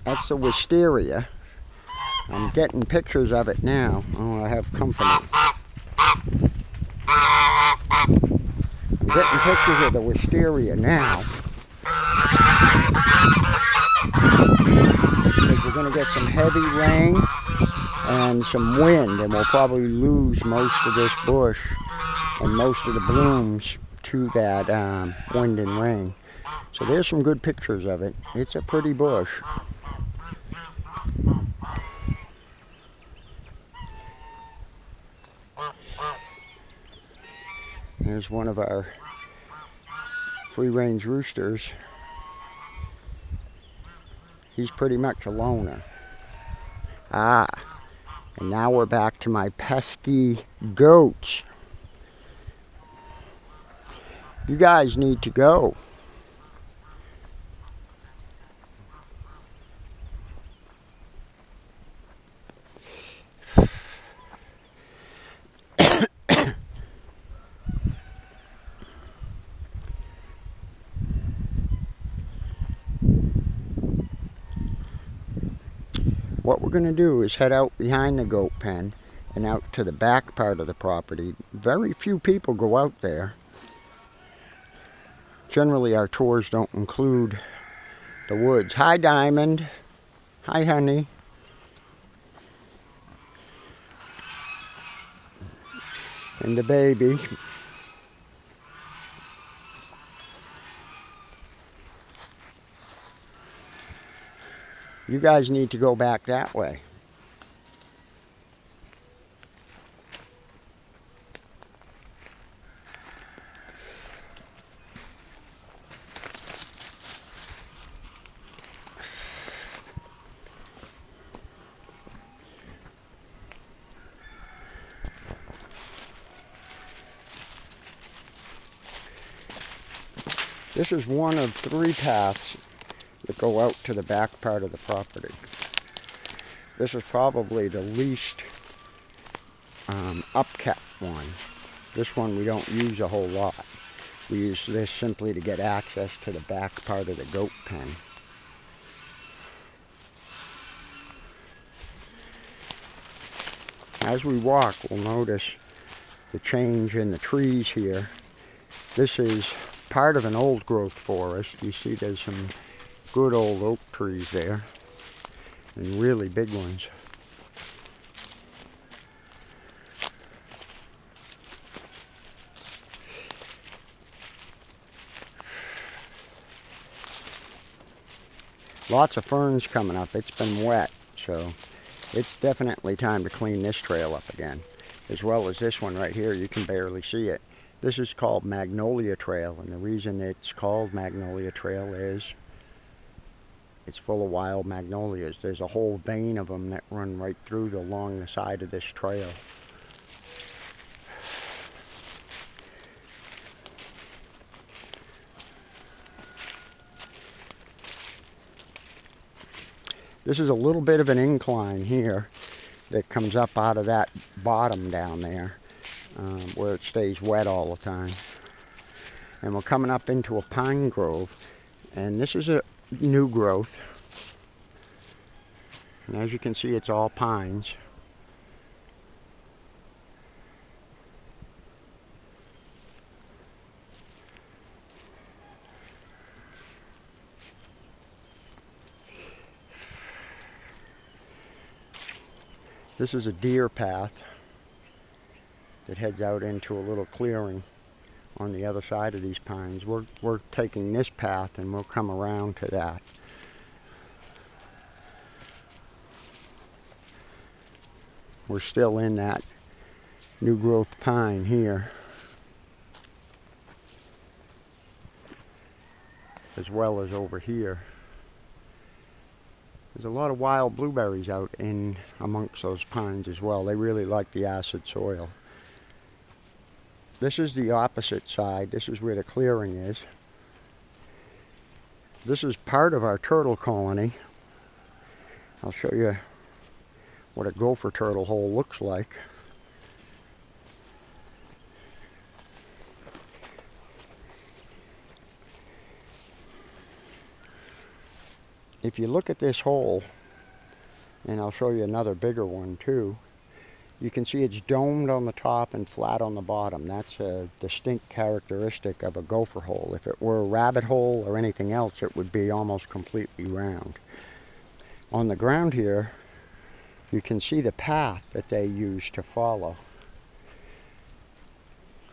That's the wisteria. I'm getting pictures of it now. Oh, I have company. I'm getting pictures of the wisteria now. Because we're going to get some heavy rain and some wind, and we'll probably lose most of this bush and most of the blooms to that wind and rain. So there's some good pictures of it. It's a pretty bush. Here's one of our free-range roosters. He's pretty much a loner. Ah, and now we're back to my pesky goats. You guys need to go. What we're going to do is head out behind the goat pen and out to the back part of the property. Very few people go out there. Generally our tours don't include the woods. Hi, Diamond. Hi, honey. And the baby. You guys need to go back that way. This is one of 3 paths that go out to the back part of the property. This is probably the least upkept one. This one we don't use a whole lot. We use this simply to get access to the back part of the goat pen. As we walk, we'll notice the change in the trees here. This is part of an old growth forest. You see there's some good old oak trees there, and really big ones. Lots of ferns coming up. It's been wet, so it's definitely time to clean this trail up again, as well as this one right here. You can barely see it. This is called Magnolia Trail, and the reason it's called Magnolia Trail is it's full of wild magnolias. There's a whole vein of them that run right through along the side of this trail. This is a little bit of an incline here that comes up out of that bottom down there, where it stays wet all the time. And we're coming up into a pine grove, and this is a new growth. And as you can see, it's all pines. This is a deer path that heads out into a little clearing on the other side of these pines. We're taking this path and we'll come around to that. We're still in that new growth pine here, as well as over here. There's a lot of wild blueberries out in amongst those pines as well. They really like the acid soil. This is the opposite side. This is where the clearing is. This is part of our turtle colony. I'll show you what a gopher turtle hole looks like. if you look at this hole, and I'll show you another bigger one too, you can see it's domed on the top and flat on the bottom. That's a distinct characteristic of a gopher hole. If it were a rabbit hole or anything else, it would be almost completely round. On the ground here, you can see the path that they use to follow.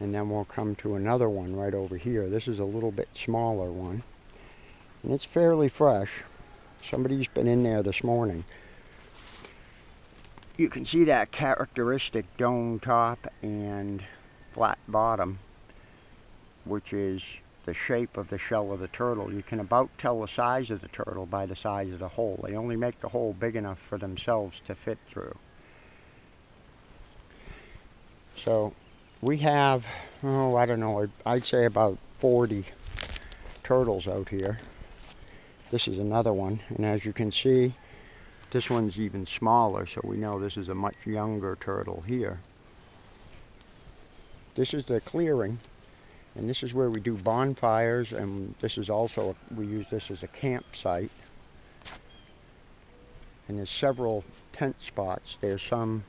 And then we'll come to another one right over here. This is a little bit smaller one, and it's fairly fresh. Somebody's been in there this morning. You can see that characteristic dome top and flat bottom, which is the shape of the shell of the turtle. You can about tell the size of the turtle by the size of the hole. They only make the hole big enough for themselves to fit through. So we have, oh, I don't know, I'd say about 40 turtles out here. This is another one, and as you can see, this one's even smaller, so we know this is a much younger turtle here. This is the clearing, and this is where we do bonfires, and this is also, we use this as a campsite. And there's several tent spots. There's some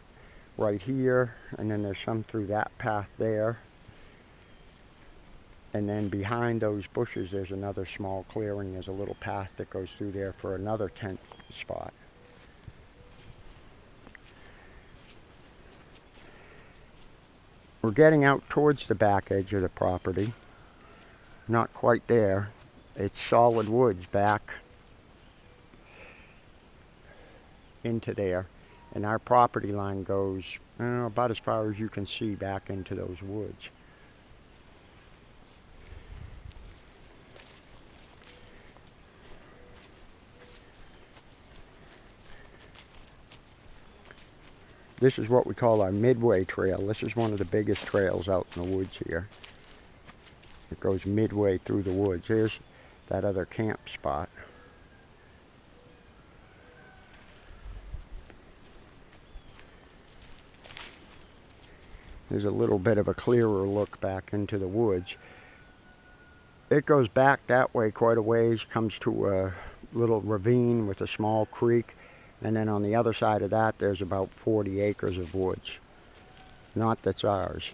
right here, and then there's some through that path there. And then behind those bushes there's another small clearing. There's a little path that goes through there for another tent spot. We're getting out towards the back edge of the property. Not quite there. It's solid woods back into there. And our property line goes about as far as you can see back into those woods. This is what we call our midway trail. This is one of the biggest trails out in the woods here. It goes midway through the woods. Here's that other camp spot. There's a little bit of a clearer look back into the woods. It goes back that way quite a ways, comes to a little ravine with a small creek. And then on the other side of that, there's about 40 acres of woods. Not that's ours.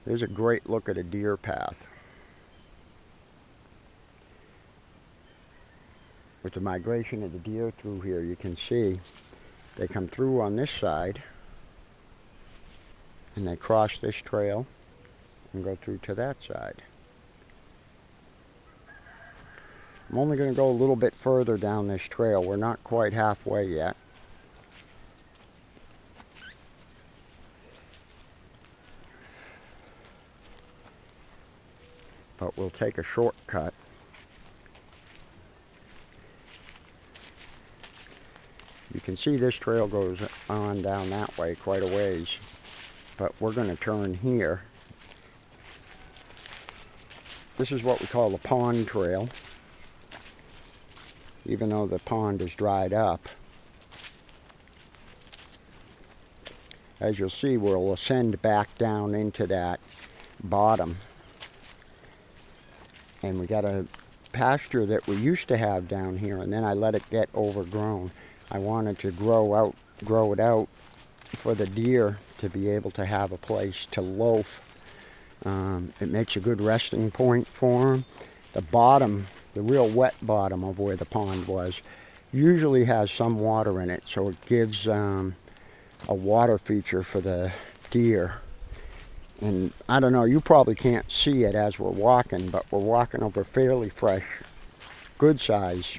There's a great look at a deer path. With the migration of the deer through here, you can see they come through on this side and they cross this trail and go through to that side. I'm only going to go a little bit further down this trail. We're not quite halfway yet. But we'll take a shortcut. You can see this trail goes on down that way quite a ways, but we're going to turn here. This is what we call the pond trail, even though the pond is dried up. As you'll see, we'll ascend back down into that bottom. And we got a pasture that we used to have down here, and then I let it get overgrown. I wanted to grow it out for the deer to be able to have a place to loaf. It makes a good resting point for them. The bottom, the real wet bottom of where the pond was, usually has some water in it, so it gives a water feature for the deer. And I don't know, you probably can't see it as we're walking, but we're walking over fairly fresh, good size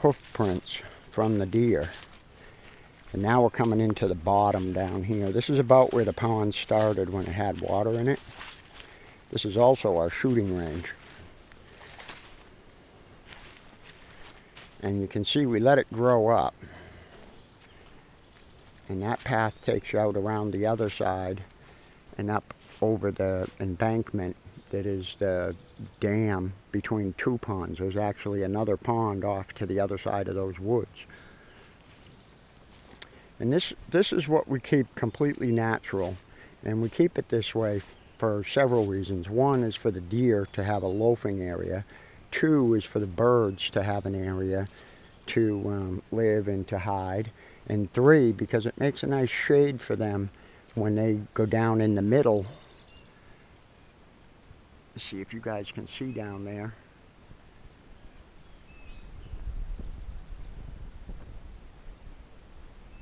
hoof prints from the deer. And now we're coming into the bottom down here. This is about where the pond started when it had water in it. This is also our shooting range. And you can see we let it grow up. And that path takes you out around the other side and up over the embankment that is the dam between two ponds. There's actually another pond off to the other side of those woods. And this is what we keep completely natural. And we keep it this way for several reasons. One is for the deer to have a loafing area. Two is for the birds to have an area to live and to hide. And three, because it makes a nice shade for them when they go down in the middle. Let's see if you guys can see down there.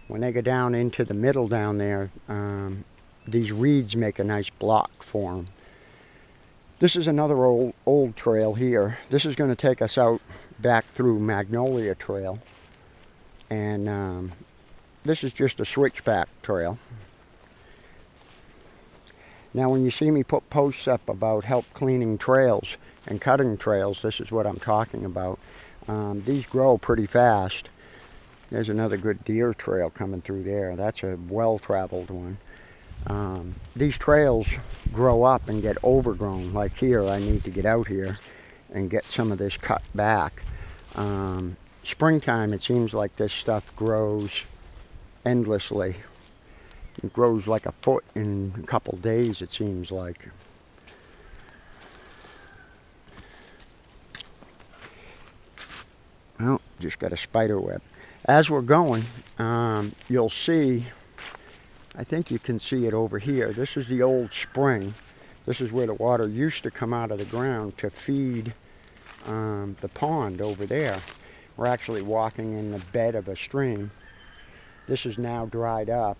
When they go down into the middle down there, these reeds make a nice block for them. This is another old trail here. This is going to take us out back through Magnolia Trail. And this is just a switchback trail. Now when you see me put posts up about help cleaning trails and cutting trails, this is what I'm talking about. These grow pretty fast. There's another good deer trail coming through there. That's a well-traveled one. These trails grow up and get overgrown. Like here, I need to get out here and get some of this cut back. Springtime, it seems like this stuff grows endlessly. It grows like a foot in a couple days, it seems like. Well, just got a spider web. As we're going, you'll see, I think you can see it over here. This is the old spring. This is where the water used to come out of the ground to feed the pond over there. We're actually walking in the bed of a stream. This is now dried up.